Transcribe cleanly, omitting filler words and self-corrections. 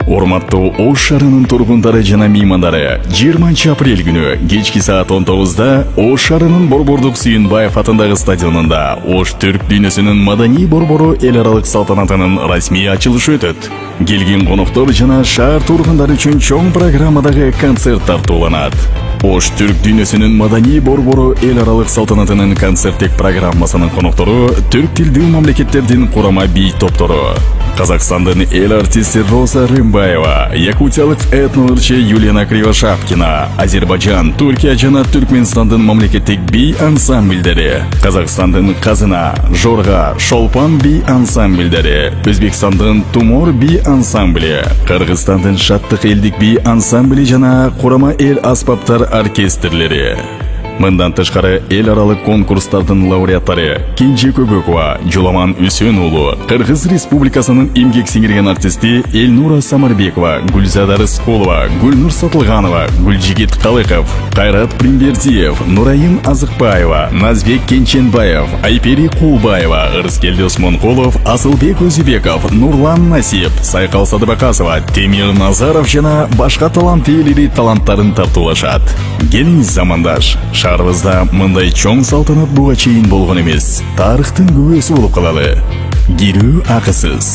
Урматтуу Ош шаарынын тургундары жана меймандары, 20 апрель күнү кечки саат 19-да Ош шаарынын Борбордук Сүйүнбаев атындагы стадионунда Ош түрк дүйнөсүнүн маданий борбору эл аралык салтанатынын расмий ачылышы өтөт. Келген коноктор жана шаар тургундары үчүн чоң программадагы концерт тартууланат. Ош түрк дүйнөсүнүн маданий борбору эл аралык салтанатынын концерттик программасынын коноктору түрк тилдүү мамлекеттердин курама бий топтору. Казакстандын эл артисти Роза Рымбаева, якутиялык этно-ырчы Юлия Кривошапкина, Азербайджан, Түркия жана Түркменстандын мамлекеттик бий ансамбльдери, Казакстандын Казына, Жорга, Шолпан бий ансамбльдери, Өзбекстандын Тумор бий ансамблі, Кыргызстандын Шаттык элдик бий ансамблі жана курама эл аспаптар оркестрлери. Мындан тышкары эл аралык конкурстардын лауреаттары Кенже Көбөкова, Жуламан Үсөн уулу, Кыргыз Республикасынын эмгек сиңирген артисти Элнура Самарбекова, Гүлзада Рыскулова, Гүлнур Сатылганова, Гүлжигит Калыков, Кайрат Примбердиев, Нурайым Азыкбаева, Назбек Кенченбаев, Айпери Кулбаева, Ырыскелди Осмонкулов, Асылбек Өзүбеков, Нурлан Насип, Сайкал Садыбакасова, Темир Назаров жана башка талант ээлери таланттарын тартуулашат. Келиңиз замандаш, шаарыбызда мындай чоң салтанат буга чейин болгон эмес. Тарыхтын күбөсү болуп калалы. Кирүү акысыз.